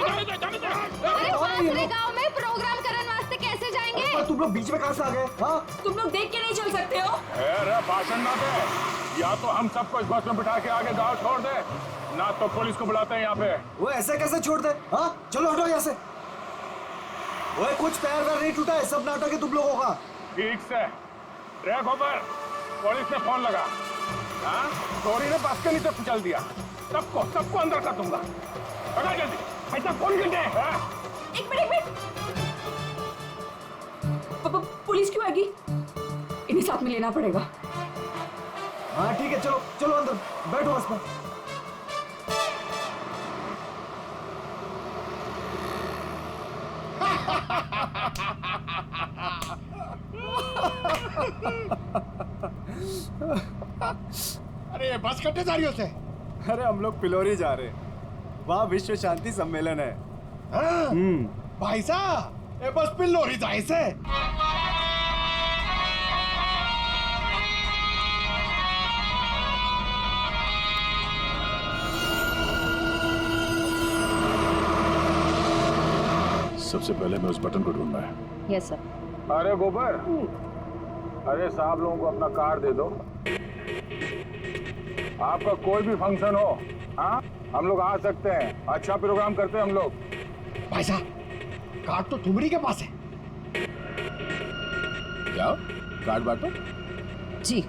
अरे गांव में प्रोग्राम करने वास्ते कैसे जाएंगे? तुम लोग बीच में कहां से आ गए? हाँ, तुम लोग देख के नहीं चल सकते हो? अरे भाषण ना दे, या तो हम सबको इस बस में बिठा के आगे गाँव छोड़ दे, ना तो पुलिस को बुलाते हैं यहाँ पे। वो ऐसे कैसे छोड़ दे? हाँ, चलो हटो यहाँ से। वो कुछ पैर वैर नहीं टूटा है, सब नाटक है तुम लोगों का। ठीक से ट्रैक ऊपर, पुलिस ने फोन लगा। हाँ, चोरी ने बस के नीचे चल दिया, सबको अंदर कर दूंगा। पकड़ जल्दी, ऐसा फोन कर दे। एक मिनट। पुलिस क्यों आएगी? इन्हें साथ में लेना पड़ेगा। हाँ ठीक है, चलो चलो अंदर बैठो बस में। अरे ये बस कट्टे जा रही हो से? अरे हम लोग पिलोरी जा रहे हैं, वहाँ विश्व शांति सम्मेलन है। भाई साहब, ये बस पिलोरी जाए से? सबसे पहले मैं उस बटन को ढूंढना है। Yes sir. अरे गोबर, अरे साहब लोगों को अपना कार्ड दे दो। आपका कोई भी फंक्शन हो, हाँ, हम लोग आ सकते हैं। अच्छा प्रोग्राम करते हैं हम लोग। भाई साहब, कार्ड तो ठुमरी के पास है। जाओ कार्ड बांटो। जी।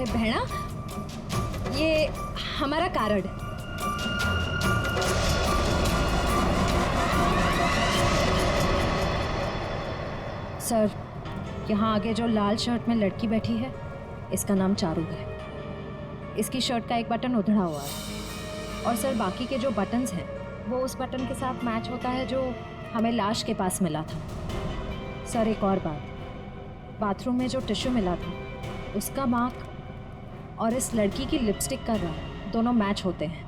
बहना, ये हमारा कार्ड है। सर, यहाँ आगे जो लाल शर्ट में लड़की बैठी है, इसका नाम चारू है। इसकी शर्ट का एक बटन उधड़ा हुआ है और सर बाकी के जो बटन्स हैं वो उस बटन के साथ मैच होता है जो हमें लाश के पास मिला था। सर एक और बात, बाथरूम में जो टिश्यू मिला था उसका मार्क और इस लड़की की लिपस्टिक का रंग दोनों मैच होते हैं।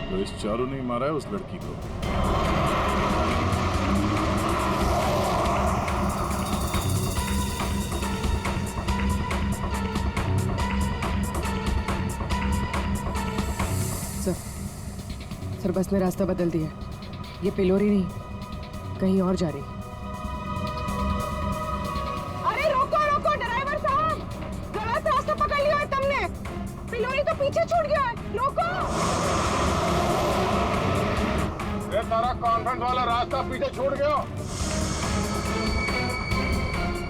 तो इस चारू ने मारा है उस लड़की को। सर बस ने रास्ता बदल दिया। ये पिलोरी नहीं, कहीं और जा रही। अरे रोको रोको ड्राइवर साहब, गलत रास्ता पकड़ लिया है तुमने। पिलोरी तो पीछे छूट गया है, रोको। ये तारा कॉन्वेंट वाला रास्ता पीछे छूट गया।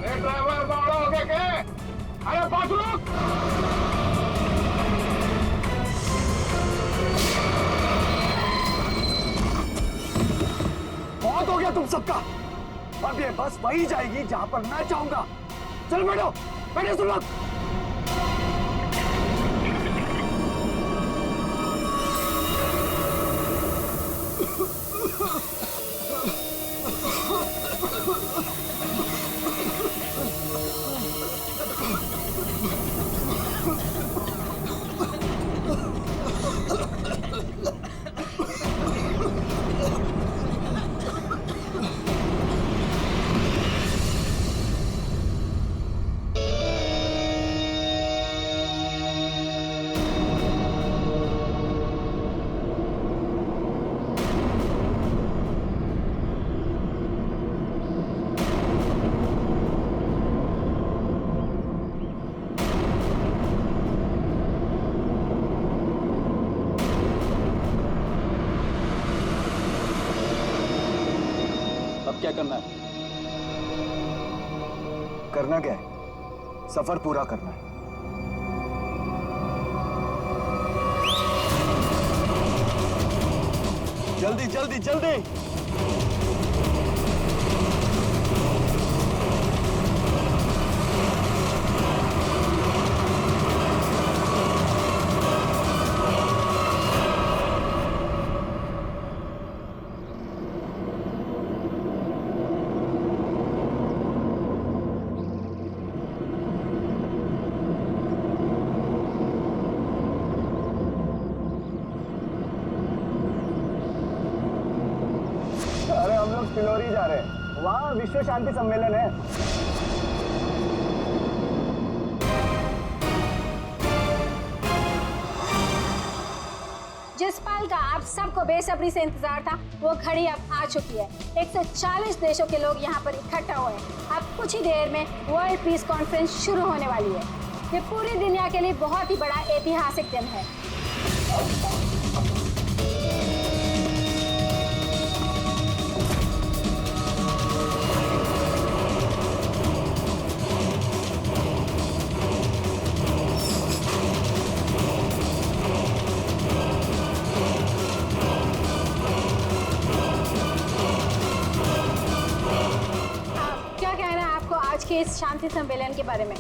ये ड्राइवर बावड़ा हो गया क्या? अरे बात रुक। बहुत हो गया तुम सबका। अब ये बस वही जाएगी जहां पर मैं चाहूंगा। चल बैठो, बैठो तुम लोग। क्या करना है? करना क्या है? सफर पूरा करना है। जल्दी जल्दी जल्दी। विश्व शांति सम्मेलन है। जिस पल का आप सबको बेसब्री से इंतजार था वो घड़ी अब आ चुकी है। 140 देशों के लोग यहाँ पर इकट्ठा हुए हैं। अब कुछ ही देर में वर्ल्ड पीस कॉन्फ्रेंस शुरू होने वाली है। ये पूरी दुनिया के लिए बहुत ही बड़ा ऐतिहासिक दिन है। क्या कहना है आपको आज के इस शांति सम्मेलन के बारे में?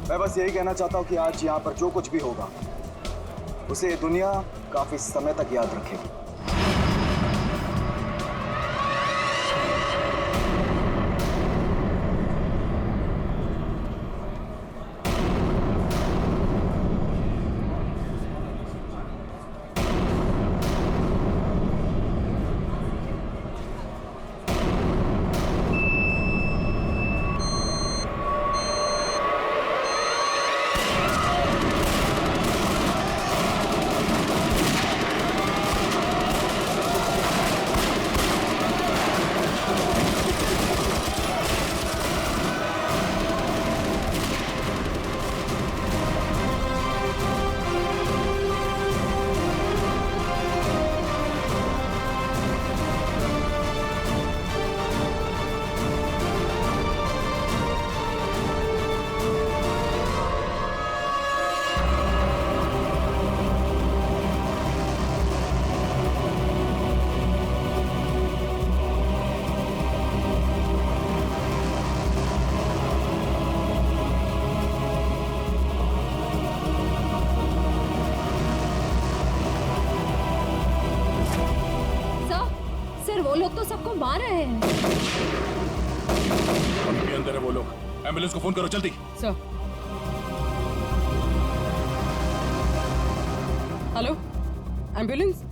मैं बस यही कहना चाहता हूँ कि आज यहाँ पर जो कुछ भी होगा उसे दुनिया काफी समय तक याद रखेगी। सर वो लोग तो सबको मार रहे हैं। अभी अंदर है वो लोग। एम्बुलेंस को फोन करो जल्दी। सर। Hello, ambulance?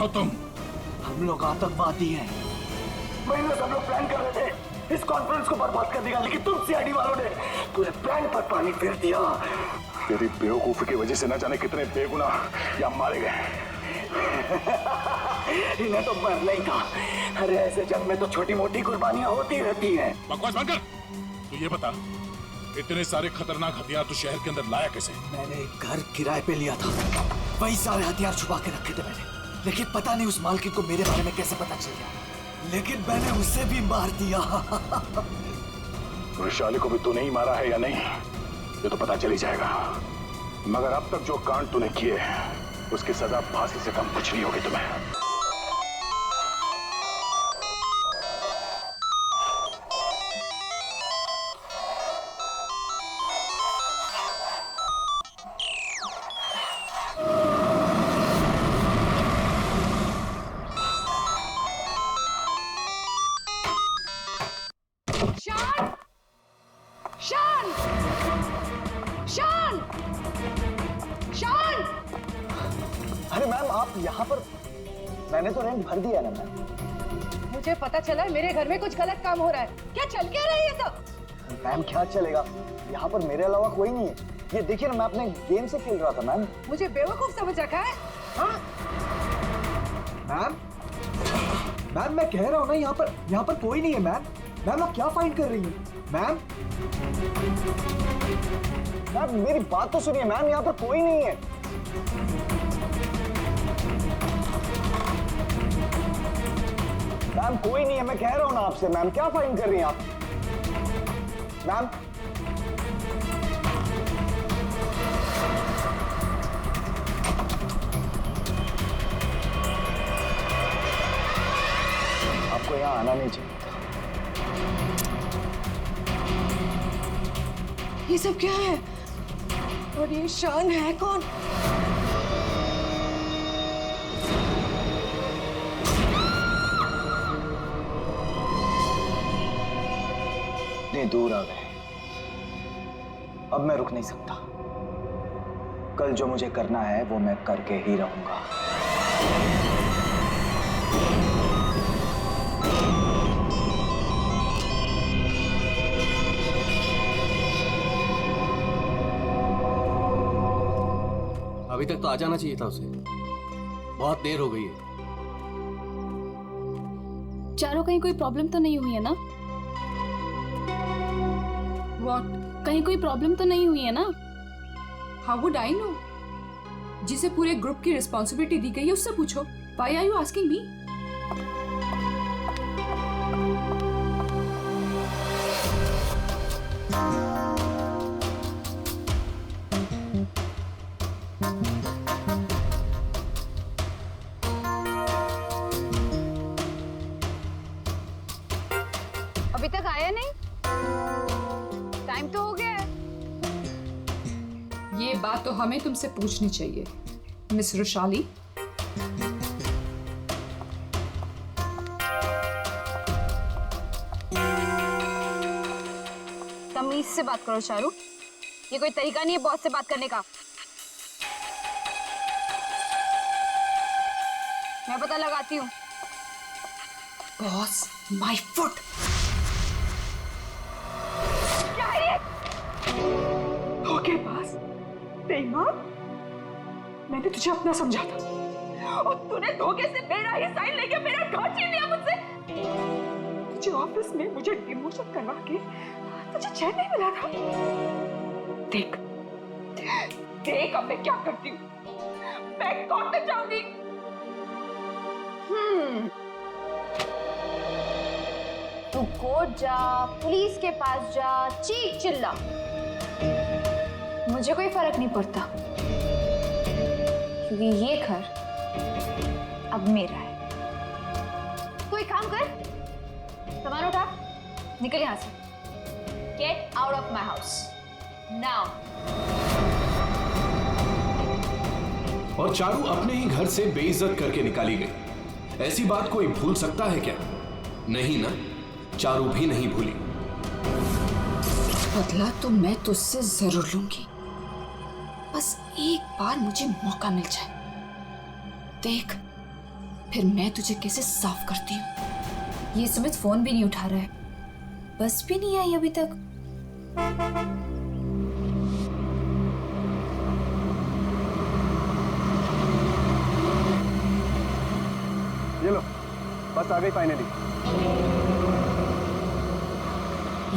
हो तुम? हम लोग आतंकवादी हैं। महीनों से हम लोग प्लान कर रहे थे इस कॉन्फ्रेंस को बर्बाद करने का, लेकिन तुम सीआईडी वालों ने पूरे प्लान पर पानी फेर दिया। तेरी बेवकूफी की वजह से न जाने कितने बेगुनाह या मारे गए। इन्हें तो मरना ही था। अरे ऐसे जंग में तो छोटी मोटी कुर्बानियां होती रहती हैं। बकवास बंद कर। तू ये बता, इतने सारे खतरनाक हथियार तू शहर के अंदर लाया कैसे? मैंने एक घर किराए पे लिया था, वही सारे हथियार छुपा के रखे थे मैंने। लेकिन पता नहीं उस मालकिन को मेरे बारे में कैसे पता चल गया, लेकिन मैंने उसे भी मार दिया। वैशाली को भी तूने ही मारा है या नहीं, ये तो पता चल ही जाएगा। मगर अब तक जो कांड तूने किए उसकी सजा फांसी से कम कुछ नहीं होगी तुम्हें। शान! शान! शान! शान! अरे मैम आप यहाँ पर, मैंने तो रेंट भर दिया ना मैम। मुझे पता चला मेरे घर में कुछ गलत काम हो रहा है। क्या चल क्या रही है सब? मैम क्या चलेगा, यहाँ पर मेरे अलावा कोई नहीं है। ये देखिए ना, मैं अपने गेम से खेल रहा था मैम। मुझे बेवकूफ समझ रखा है? हाँ? मैम मैम मैं कह रहा हूँ ना, यहाँ पर कोई नहीं है मैम। मैम आप क्या फाइंड कर रही हैं? मैम मैम मेरी बात तो सुनिए मैम, यहाँ पर कोई नहीं है। मैम कोई नहीं है, मैं कह रहा हूँ ना आपसे। मैम क्या फाइंड कर रही हैं आप? मैम आपको यहाँ आना नहीं चाहिए। ये सब क्या है? और ये शान है कौन? इतने दूर आ गए, अब मैं रुक नहीं सकता। कल जो मुझे करना है वो मैं करके ही रहूंगा। अभी तक तो आ जाना चाहिए था उसे, बहुत देर हो गई है। चारों कहीं कोई प्रॉब्लम तो नहीं हुई है ना? What? कहीं कोई प्रॉब्लम तो नहीं हुई है ना? How would I know? जिसे पूरे ग्रुप की रिस्पॉन्सिबिलिटी दी गई है उससे पूछो। Why are you asking me? अभी तक आया नहीं? टाइम तो हो गया है। ये बात तो हमें तुमसे पूछनी चाहिए, मिस रुशाली। तमीज से बात करो चारू, ये कोई तरीका नहीं है बॉस से बात करने का। मैं पता लगाती हूँ। Boss, my foot. क्या है ये? ओके बॉस, तेरी माँ, मैंने तुझे अपना समझा था और तूने धोखे से मेरा ही साइन लेके मेरा घर छीन लिया मुझसे। तुझे ऑफिस में मुझे डिमोशन करवा के तुझे चैन नहीं मिला था। देख देख अब मैं क्या करती हूँ। मैं कोर्ट में जाऊंगी। तू कोर्ट जा, पुलिस के पास जा, चीख चिल्ला, मुझे कोई फर्क नहीं पड़ता, क्योंकि ये घर अब मेरा है। कोई काम कर, सामान उठा, निकल यहां से। Get out of my house now. और चारू अपने ही घर से बेइज्जत करके निकाली गई। ऐसी बात कोई भूल सकता है क्या? नहीं ना, चारू भी नहीं भूली। बदला तो मैं तुझसे जरूर लूंगी, बस एक बार मुझे मौका मिल जाए। देख, फिर मैं तुझे कैसे साफ करती हूँ। ये सुमित फोन भी नहीं उठा रहा है, बस भी नहीं आई अभी तक। ये लो, बस आ गई फाइनली।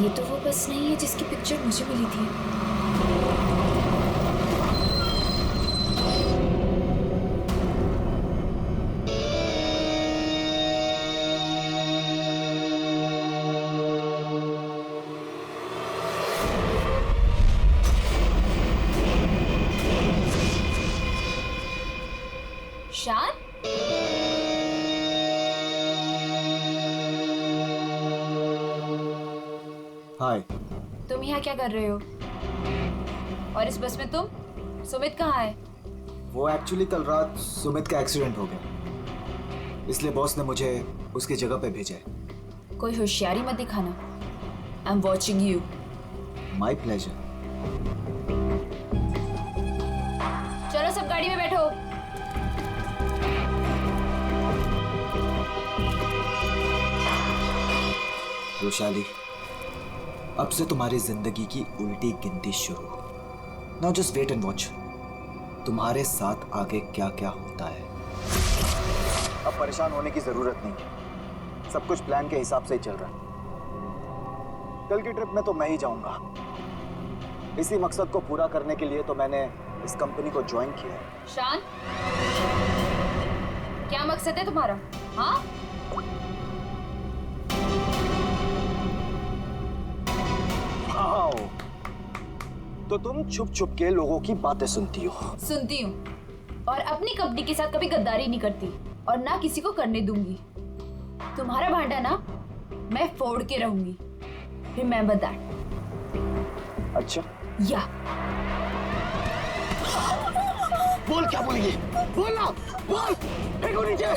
ये तो वो बस नहीं है जिसकी पिक्चर मुझे मिली थी। शान, हाय। तुम यहाँ क्या कर रहे हो? और इस बस में तुम? सुमित कहाँ है? वो एक्चुअली कल रात सुमित का एक्सीडेंट हो गया, इसलिए बॉस ने मुझे उसकी जगह पे भेजा है। कोई होशियारी मत दिखाना। I am watching you. My pleasure. चलो सब गाड़ी में बैठो। वैशाली, अब से तुम्हारी जिंदगी की उल्टी गिनती शुरू। Now just wait and watch, तुम्हारे साथ आगे क्या क्या होता है। अब परेशान होने की जरूरत नहीं, सब कुछ प्लान के हिसाब से ही चल रहा है। कल की ट्रिप में तो मैं ही जाऊंगा। इसी मकसद को पूरा करने के लिए तो मैंने इस कंपनी को ज्वाइन किया है। शान, क्या मकसद है तुम्हारा? हाँ, तो तुम छुप छुप के लोगों की बातें सुनती हो? सुनती हूँ, और अपनी कंपनी के साथ कभी गद्दारी नहीं करती और ना किसी को करने दूंगी। तुम्हारा भांडा ना मैं फोड़ के रहूंगी। Remember that. अच्छा, या बोल क्या बोलेगी? बोल ना, बोल। फेंको नीचे।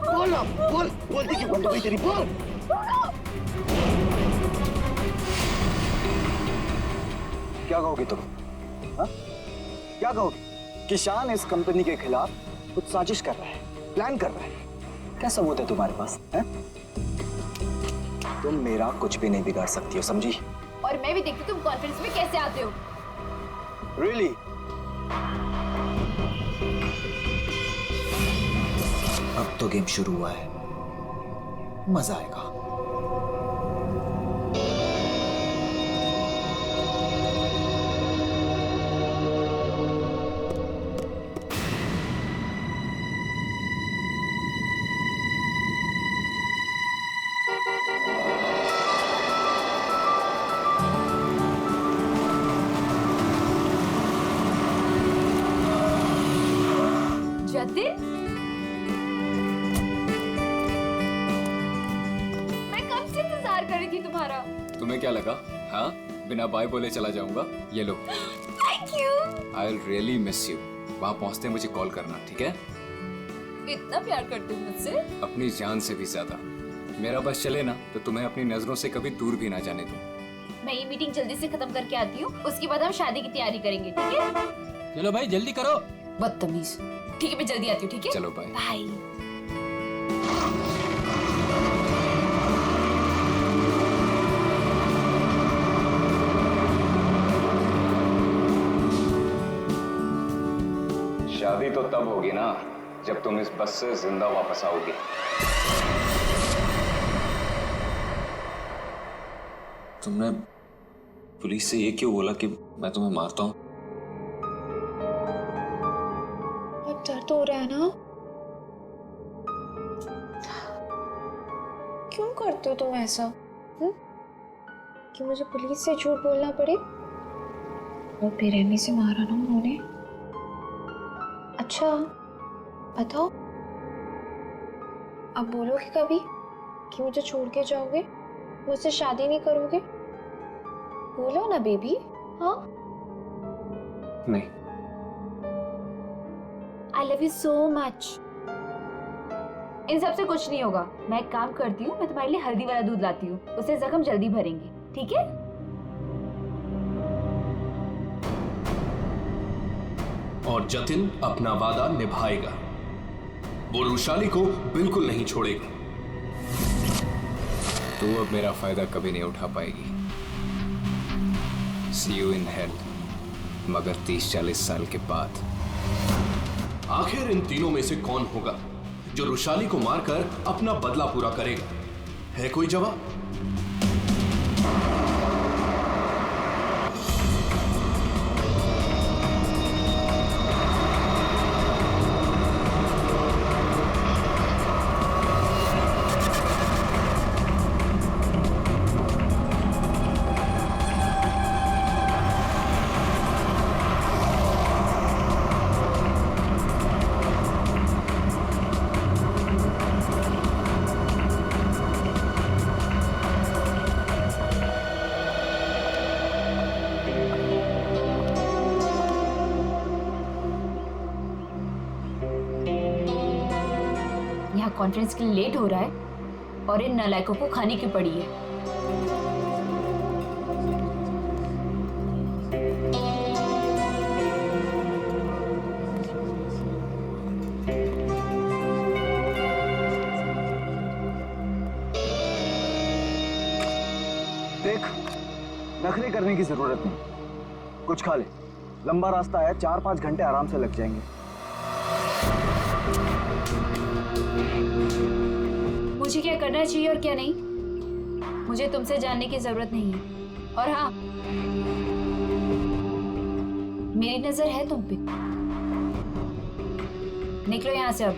बोल ना, बोल। बोलती क्यों बंद हो गई तेरी? बोल। क्या कहोगी तुम? हाँ? क्या कहोगी? कि शान इस कंपनी के खिलाफ कुछ साजिश कर रहा है, प्लान कर रहा है। क्या सबूत है तुम्हारे पास? है? तुम मेरा कुछ भी नहीं बिगाड़ सकती हो, समझी? और मैं भी देखती तुम कॉन्फ्रेंस में कैसे आते हो। Really? अब तो गेम शुरू हुआ है, मजा आएगा। जतिन, मैं कब से इंतजार कर रही थी तुम्हारा। तुम्हें क्या लगा? हाँ, बिना बाय बोले चला जाऊंगा? ये लो। Thank you. I will really miss you. वहाँ पहुँचते मुझे कॉल करना, ठीक है? इतना प्यार करते हो मुझसे? अपनी जान से भी ज्यादा। मेरा बस चले ना तो तुम्हें अपनी नजरों से कभी दूर भी ना जाने दूं। मैं ये मीटिंग जल्दी से खत्म करके आती हूँ, उसके बाद हम शादी की तैयारी करेंगे, ठीक है? चलो भाई जल्दी करो। बदतमीज। ठीक है, मैं जल्दी आती हूँ, ठीक है? चलो बाय। बाय। शादी तो तब होगी ना जब तुम इस बस से जिंदा वापस आओगी। तुमने पुलिस से ये क्यों बोला कि मैं तुम्हें मारता हूँ? अब दर्द हो रहा है ना? क्यों करते हो तुम ऐसा? कि मुझे पुलिस से झूठ बोलना पड़े? और बेरहमी से मारा ना उन्होंने। अच्छा बताओ, अब बोलोगे कभी कि मुझे छोड़ के जाओगे, मुझसे शादी नहीं करोगे? बोलो ना बेबी। हाँ, नहीं। I love you so much. इन सब से कुछ नहीं होगा। मैं एक काम करती हूँ, मैं तुम्हारे लिए हल्दी वाला दूध लाती हूँ, उससे जख्म जल्दी भरेंगे, ठीक है? और जतिन अपना वादा निभाएगा। वो रुशाली को बिल्कुल नहीं छोड़ेगा। तू अब मेरा फायदा कभी नहीं उठा पाएगी। See you in hell, मगर 30-40 साल के बाद। आखिर इन तीनों में से कौन होगा जो रुशाली को मारकर अपना बदला पूरा करेगा? है कोई जवाब? कॉन्फ्रेंस के लिए लेट हो रहा है और इन नालायकों को खाने की पड़ी है। देख, नखरे करने की जरूरत नहीं, कुछ खा ले। लंबा रास्ता है, 4-5 घंटे आराम से लग जाएंगे। मुझे क्या करना चाहिए और क्या नहीं, मुझे तुमसे जानने की जरूरत नहीं है। और हाँ, मेरी नजर है तुम पे। निकलो यहाँ से अब।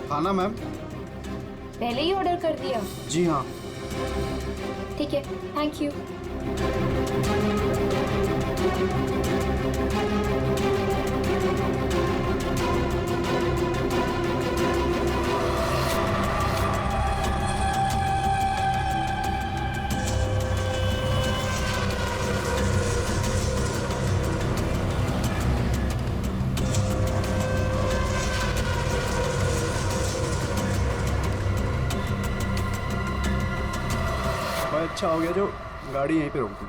खाना मैम। पहले ही ऑर्डर कर दिया? जी हाँ। ठीक है, थैंक यू। अच्छा हो गया जो गाड़ी यहीं पे रोक दी,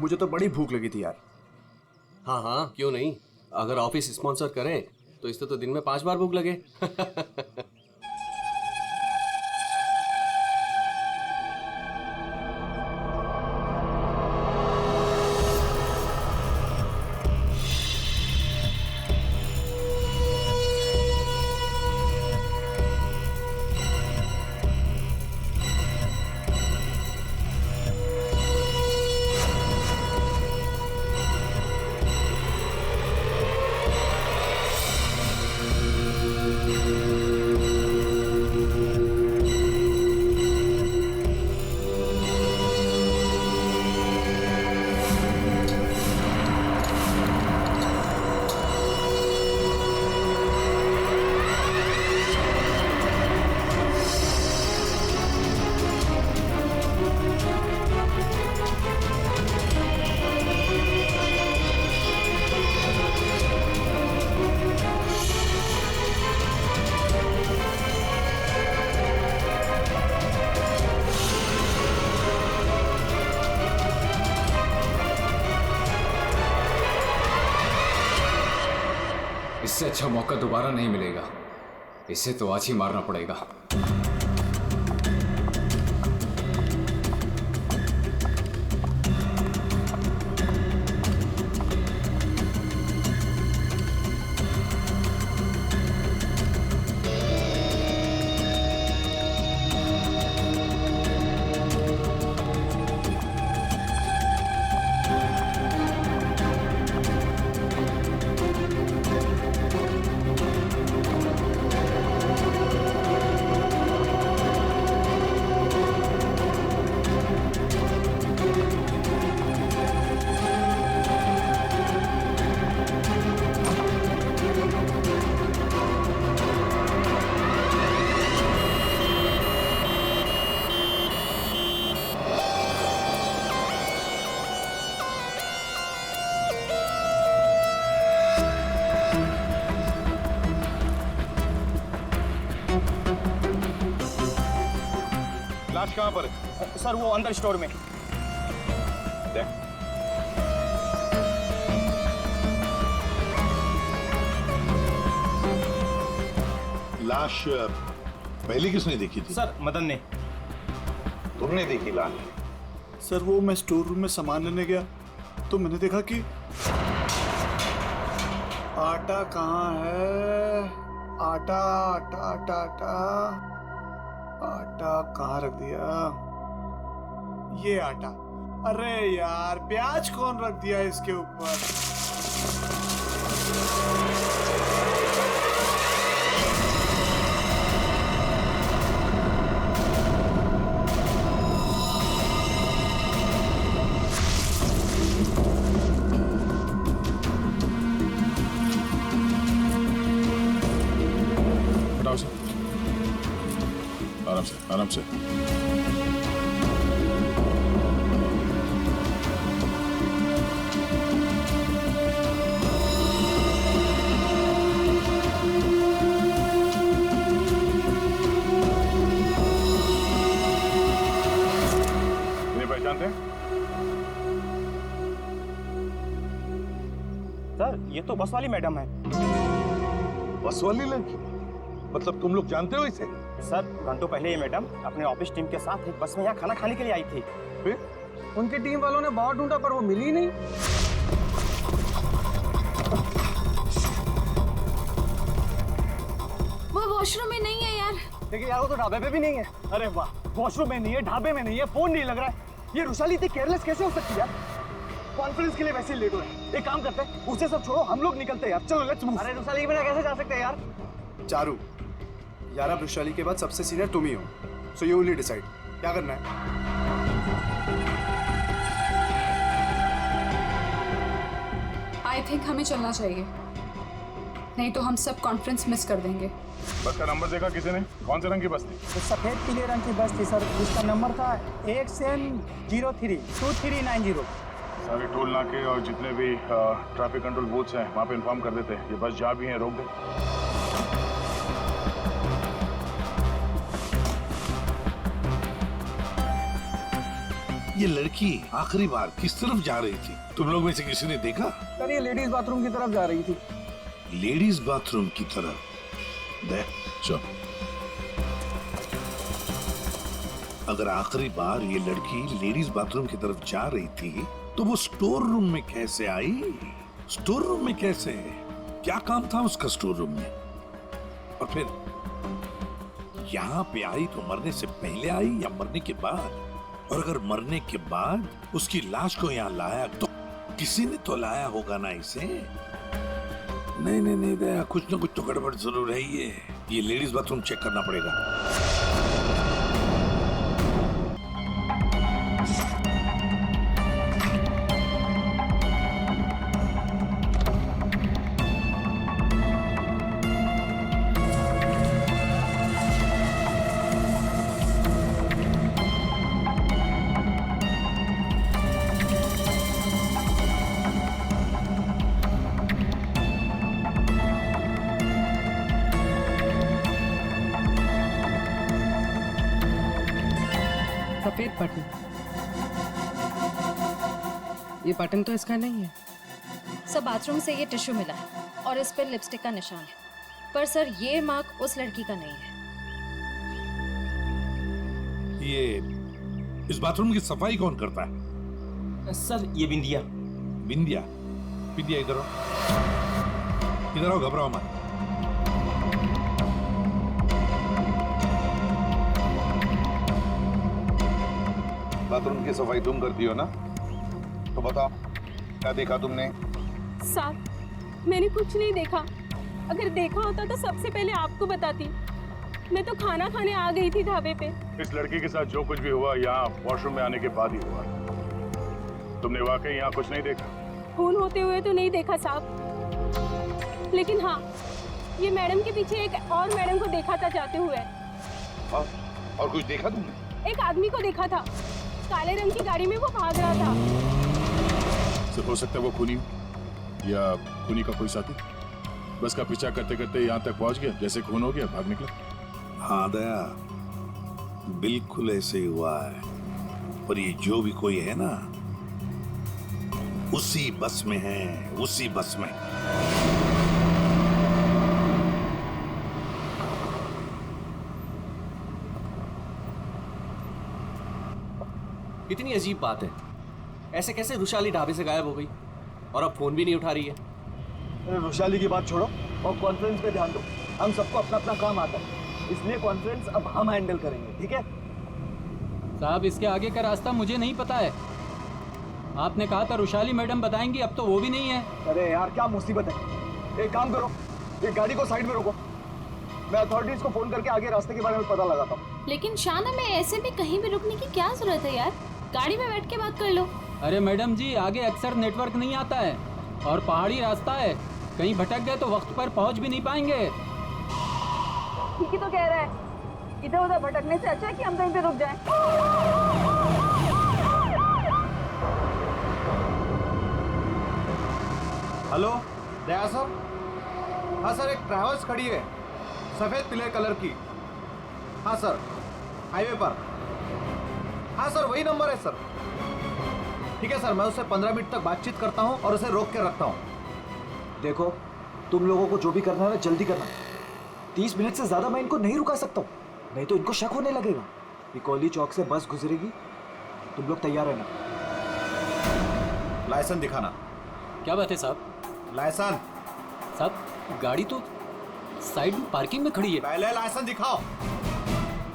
मुझे तो बड़ी भूख लगी थी यार। हाँ हाँ, क्यों नहीं। अगर ऑफिस स्पॉन्सर करे तो इससे तो दिन में 5 बार भूख लगे। इससे अच्छा मौका दोबारा नहीं मिलेगा। इसे तो आज ही मारना पड़ेगा। लाश कहाँ पर है? सर वो अंदर स्टोर में। देख। लाश पहले किसने देखी थी? सर मदन ने। तुमने देखी लाश? सर वो मैं स्टोर रूम में सामान लेने गया तो मैंने देखा कि आटा कहाँ है? आटा आटा आटा आटा आटा कहाँ रख दिया? ये आटा। अरे यार प्याज कौन रख दिया इसके ऊपर? आराम से। इन्हें पहचानते हैं? सर ये तो बस वाली मैडम है। बस वाली लड़की? मतलब तुम लोग जानते हो इसे? सर घंटों पहले ये मैडम अपने ऑफिस टीम के साथ एक बस में यहाँ खाना खाने के लिए आई थी। फिर उनकी टीम वालों ने बहुत ढूंढा पर वो मिली नहीं। वो वॉशरूम में नहीं है यार। देखिए यार वो तो ढाबे पे भी नहीं है। अरे वाह, वॉशरूम में नहीं है, ढाबे में नहीं है, फोन नहीं लग रहा है। ये रुशाली इतनी केयरलेस कैसे हो सकती है यार? कॉन्फ्रेंस के लिए वैसे ही लेट हो रहे। एक काम करते हैं, उसे सब छोड़ो, हम लोग निकलते हैं यार। चलो लेट्स मूव। अरे रुशाली के बिना कैसे जा सकते हैं यार? चारू यार, अब वैशाली के बाद सबसे सीनियर तुम ही हो, सो यू विल डिसाइड क्या करना है। आई थिंक हमें चलना चाहिए, नहीं तो हम सब कॉन्फ्रेंस मिस कर देंगे। बस का नंबर देखा किसी ने? कौन से रंग की बस थी? तो सफेद पीले रंग की बस थी सर, जिसका नंबर था XN032390। सारे टोल नाके और जितने भी ट्रैफिक कंट्रोल बूथ्स हैं वहाँ पे इन्फॉर्म कर देते हैं। ये बस जा भी हैं, रोक दे। ये लड़की आखिरी बार किस तरफ जा रही थी? तुम लोग में से किसी ने देखा? सर ये लेडीज बाथरूम की तरफ जा रही थी। लेडीज बाथरूम की तरफ? देख चल, अगर आखिरी बार ये लड़की लेडीज बाथरूम की तरफ जा रही थी तो वो स्टोर रूम में कैसे आई? स्टोर रूम में कैसे? क्या काम था उसका स्टोर रूम में? और फिर यहाँ पे आई तो मरने से पहले आई या मरने के बाद? और अगर मरने के बाद उसकी लाश को यहाँ लाया तो किसी ने तो लाया होगा ना इसे? नहीं नहीं नहीं दया, कुछ ना कुछ तो गड़बड़ जरूर है। ये लेडीज बाथरूम चेक करना पड़ेगा। सफेद बटन, ये बटन तो इसका नहीं है। सब बाथरूम से ये टिश्यू मिला है और इस पर लिपस्टिक का निशान है। पर सर ये मार्क उस लड़की का नहीं है। ये इस बाथरूम की सफाई कौन करता है? सर ये बिंदिया। बिंदिया? बिंदिया इधर आओ, इधर आओ, घबराओ मत। बाथरूम की सफाई तुम करती हो ना? तो बताओ क्या देखा तुमने? साहब मैंने कुछ नहीं देखा। अगर देखा होता तो सबसे पहले आपको बताती। मैं तो खाना खाने आ गई थी ढाबे पे। इस लड़की के साथ जो कुछ भी हुआ यहाँ वॉशरूम में आने के बाद ही हुआ। तुमने वाकई यहाँ कुछ नहीं देखा? खून होते हुए तो नहीं देखा साहब, लेकिन हाँ ये मैडम के पीछे एक और मैडम को देखा था जाते हुए। और कुछ देखा तुमने? एक आदमी को देखा था, काले रंग की गाड़ी में वो भाग रहा था। हो सकता है वो खूनी या खूनी का कोई साथी बस का पीछा करते करते यहाँ तक पहुँच गया, जैसे खून हो गया भाग निकला। हाँ दया, बिल्कुल ऐसे ही हुआ है। पर ये जो भी कोई है ना, उसी बस में है, उसी बस में। इतनी अजीब बात है, ऐसे कैसे रुशाली ढाबे से गायब हो गई और अब फोन भी नहीं उठा रही है? अरे रुशाली की बात छोड़ो और कॉन्फ्रेंस पे ध्यान दो। हम सबको अपना अपना काम आता है, इसलिए कॉन्फ्रेंस अब हम हैंडल करेंगे, ठीक है? साहब इसके आगे का रास्ता मुझे नहीं पता है। आपने कहा था रुशाली मैडम बताएंगी, अब तो वो भी नहीं है। अरे यार क्या मुसीबत है। एक काम करो, एक गाड़ी को साइड में रोको, मैं अथॉरिटीज को फोन करके आगे रास्ते के बारे में पता लगाता हूँ। लेकिन शाना में ऐसे भी कहीं भी रुकने की क्या जरूरत है यार, गाड़ी में बैठ के बात कर लो। अरे मैडम जी आगे अक्सर नेटवर्क नहीं आता है और पहाड़ी रास्ता है, कहीं भटक गए तो वक्त पर पहुंच भी नहीं पाएंगे। ठीक ही तो कह रहा है, इधर उधर भटकने से अच्छा है कि हम कहीं पे रुक जाएं। हेलो दया सर? हाँ सर, एक ट्रैवल्स खड़ी है सफेद पीले कलर की। हाँ सर, हाईवे पर। हाँ सर वही नंबर है सर। ठीक है सर, मैं उससे 15 मिनट तक बातचीत करता हूँ और उसे रोक के रखता हूँ। देखो तुम लोगों को जो भी करना है ना जल्दी करना। 30 मिनट से ज्यादा मैं इनको नहीं रुका सकता हूँ, नहीं तो इनको शक होने लगेगा। पिकोली चौक से बस गुजरेगी, तुम लोग तैयार रहना। लाइसेंस दिखाना। क्या बात है साहब? लाइसेंस साहब गाड़ी तो साइड में पार्किंग में खड़ी है। पहले लाइसेंस दिखाओ।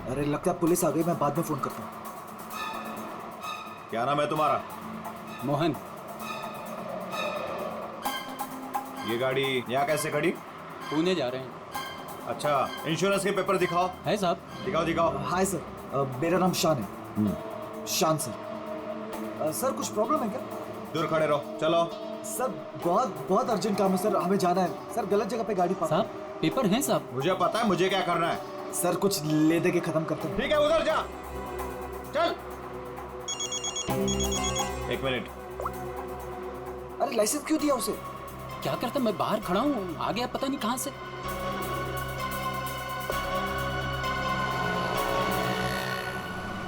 अरे लगता है पुलिस आ गई, मैं बाद में फोन करता हूँ। क्या नाम है तुम्हारा? मोहन। ये गाड़ी यहाँ कैसे खड़ी? पुणे जा रहे हैं। अच्छा, इंश्योरेंस के पेपर दिखाओ। है साहब? दिखाओ दिखाओ। हाय सर, मेरा नाम शान है। शान सर। सर कुछ प्रॉब्लम है क्या? दूर खड़े रहो, चलो। सर बहुत बहुत अर्जेंट काम है सर, हमें जाना है। सर गलत जगह पे गाड़ी पार्क। साहब पेपर हैं साहब? मुझे पता है मुझे क्या करना है। सर कुछ ले दे के खत्म करते हैं। ठीक है उधर जा, चल। 1 मिनट। अरे लाइसेंस क्यों दिया उसे? क्या करता, मैं बाहर खड़ा हूँ, आ गया पता नहीं कहाँ से।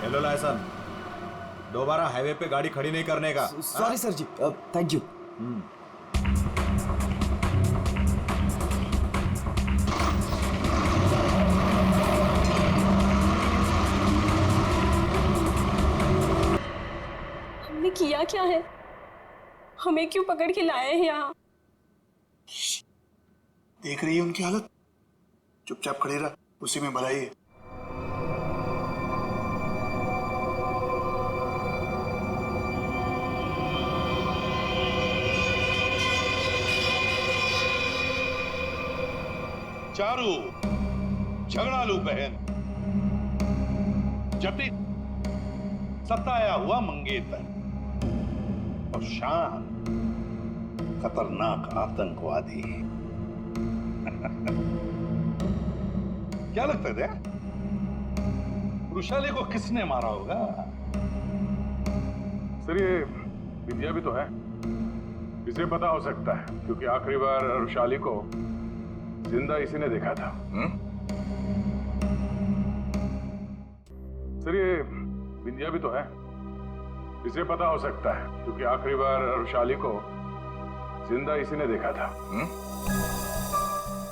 हेलो लाइसेंस, दोबारा हाईवे पे गाड़ी खड़ी नहीं करने का। Sorry sir ji, thank you. हमने किया क्या है? हमें क्यों पकड़ के लाए हैं यहाँ? देख रही है उनकी हालत, चुपचाप खड़े रह, उसी में भलाई है। चारू, झगड़ालू बहन, जटिल सताया हुआ मंगेतर और शान खतरनाक आतंकवादी। क्या लगता है रुशाली को किसने मारा होगा? सर ये विद्या भी तो है, इसे पता हो सकता है क्योंकि आखिरी बार रुशाली को जिंदा इसी ने देखा था। सर ये विद्या भी तो है, इसे पता हो सकता है क्योंकि आखिरी बार रुशाली को जिंदा इसी ने देखा था।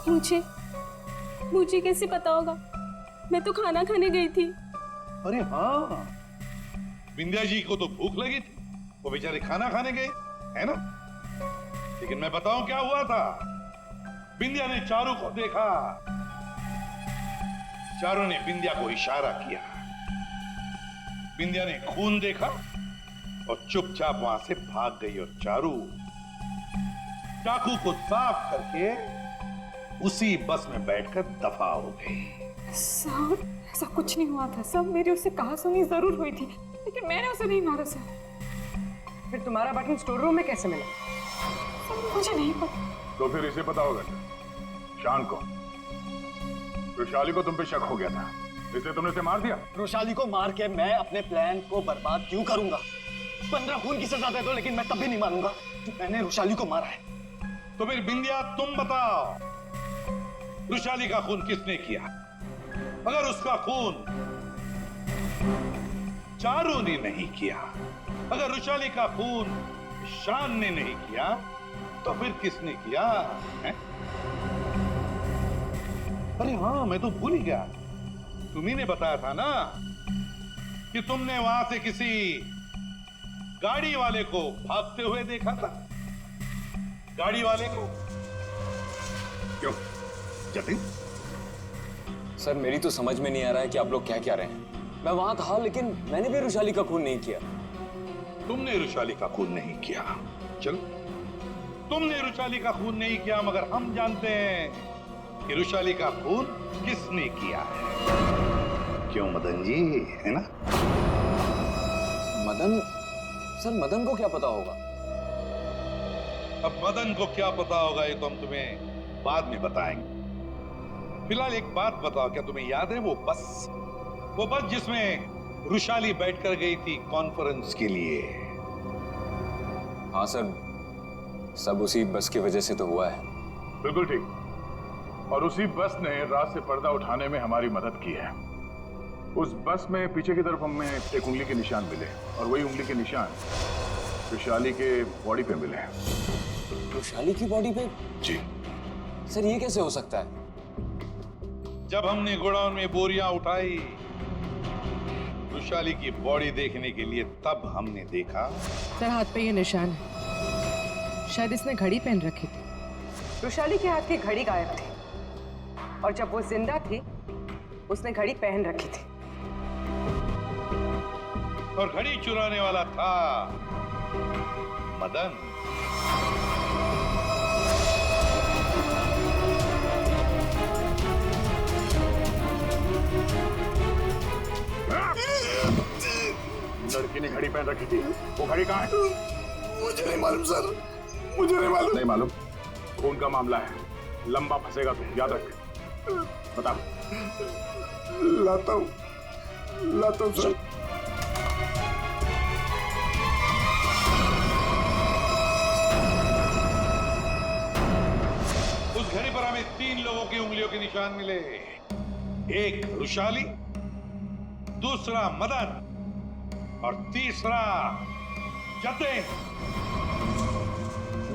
मुझे कैसे पता होगा? मैं तो खाना खाने गई थी। अरे हाँ, विंध्या जी को तो भूख लगी थी, वो बेचारे खाना खाने गए, है ना? लेकिन मैं बताऊं क्या हुआ था। विंध्या ने चारू को देखा, चारू ने विंध्या को इशारा किया, विंध्या ने खून देखा और चुपचाप वहां से भाग गई और चारू चाकू को साफ करके उसी बस में बैठकर दफा हो गई। सर ऐसा कुछ नहीं हुआ था सर, मेरी उससे कहा सुनी जरूर हुई थी, लेकिन मैंने उसे नहीं मारा सर। फिर तुम्हारा बटन स्टोर रूम में कैसे मिला? सर मुझे नहीं पता। तो फिर इसे पता होगा शान को, रुशाली को तुम पे शक हो गया था, इसलिए तुमने उसे मार दिया। रुशाली को मार के मैं अपने प्लान को बर्बाद क्यों करूंगा? 15 खून की सजा दे दो, लेकिन मैं तब भी नहीं मानूंगा कि मैंने रुशाली को मारा है। तो फिर बिंदिया तुम बताओ, रुशाली का खून किसने किया? अगर उसका खून चारू ने नहीं किया, अगर रुशाली का खून शान ने नहीं किया, तो फिर किसने किया है? अरे हाँ, मैं तो भूल ही गया, तुम्ही ने बताया था ना कि तुमने वहां से किसी गाड़ी वाले को भागते हुए देखा था। गाड़ी वाले को क्यों जतिन? सर मेरी तो समझ में नहीं आ रहा है कि आप लोग क्या कह रहे हैं। मैं वहां था, लेकिन मैंने भी रुशाली का खून नहीं किया। तुमने रुशाली का खून नहीं किया, चलो तुमने रुशाली का खून नहीं किया, मगर हम जानते हैं कि रुशाली का खून किसने किया है। क्यों मदन जी, है ना? मदन? सर मदन को क्या पता होगा? अब मदन को क्या पता होगा ये तो हम तुम्हें बाद में बताएंगे। फिलहाल एक बात बताओ, क्या तुम्हें याद है वो बस जिसमें रुशाली बैठकर गई थी कॉन्फ्रेंस के लिए? हाँ सर, सब उसी बस की वजह से तो हुआ है। बिल्कुल ठीक, और उसी बस ने रात से पर्दा उठाने में हमारी मदद की है। उस बस में पीछे की तरफ हमें एक उंगली के निशान मिले, और वही उंगली के निशान रुशाली के बॉडी पे मिले। रुशाली की बॉडी पे? जी सर, ये कैसे हो सकता है? जब हमने गोडाउन में बोरियां उठाई रुशाली की बॉडी देखने के लिए, तब हमने देखा। सर हाथ पे ये निशान है, शायद इसने घड़ी पहन रखी थी। रुशाली के हाथ की घड़ी गायब थी, और जब वो जिंदा थी उसने घड़ी पहन रखी थी। और घड़ी चुराने वाला था मदन। लड़की ने घड़ी पहन रखी थी, वो घड़ी कहाँ है? मुझे नहीं मालूम सर, मुझे नहीं मालूम। नहीं मालूम? खून का मामला है, लंबा फंसेगा तो याद रख। बता। लाता हूँ सर। उस घड़ी पर हमें 3 लोगों की उंगलियों के निशान मिले। एक रुशाली, दूसरा मदन, और तीसरा जतिन।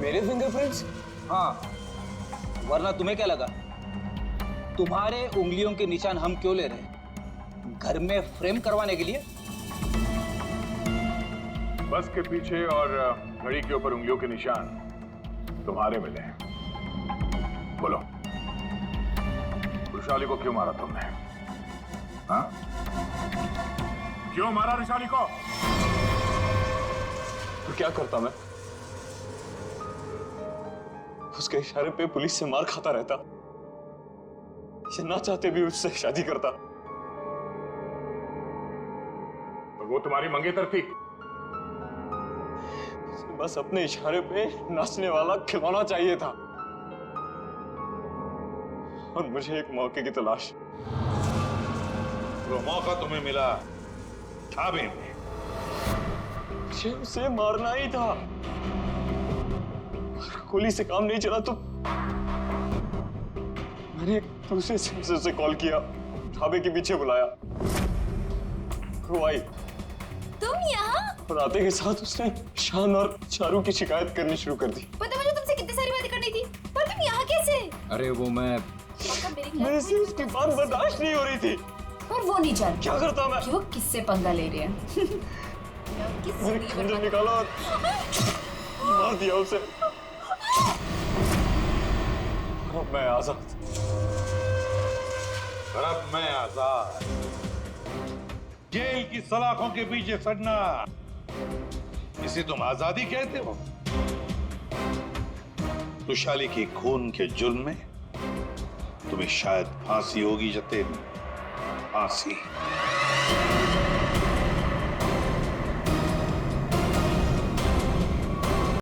मेरे फिंगरप्रिंट्स? हाँ, वरना तुम्हें क्या लगा? तुम्हारे उंगलियों के निशान हम क्यों ले रहे हैं? घर में फ्रेम करवाने के लिए? बस के पीछे और घड़ी के ऊपर उंगलियों के निशान तुम्हारे मिले हैं। बोलो, रुशाली को क्यों मारा तुमने? हाँ? क्यों मारा रुशाली को? तो क्या करता मैं? उसके इशारे पे पुलिस से मार खाता रहता, ये ना चाहते भी उससे शादी करता। और वो तुम्हारी मंगेतर थी? बस अपने इशारे पे नाचने वाला खिलौना चाहिए था, और मुझे एक मौके की तलाश। वो मौका तुम्हें मिला ढाबे में। मुझे उसे मारना ही था। गोली से काम नहीं चला तो मैंने दूसरे सेंसर से कॉल किया, ढाबे के पीछे बुलाया। वो आई। तुम यहाँ? और आते के साथ उसने शान और चारू की शिकायत करनी शुरू कर दी। पता मुझे तुमसे कितनी सारी बातें करनी थी, पर तुम यहाँ कैसे? अरे वो मैं मेरे से उसकी बात बर्दाश्त नहीं हो रही थी। पर वो नहीं जानता क्या करता मैं कि वो किससे पंगा ले रहे हैं। मैंने खंजर निकाला और मार दिया उसे। अब मैं आजाद। और अब मैं आजाद। जेल की सलाखों के पीछे सड़ना, इसे तुम आजादी कहते हो? रुशाली के खून के जुर्म में तुम्हें शायद फांसी होगी जतेन, फांसी।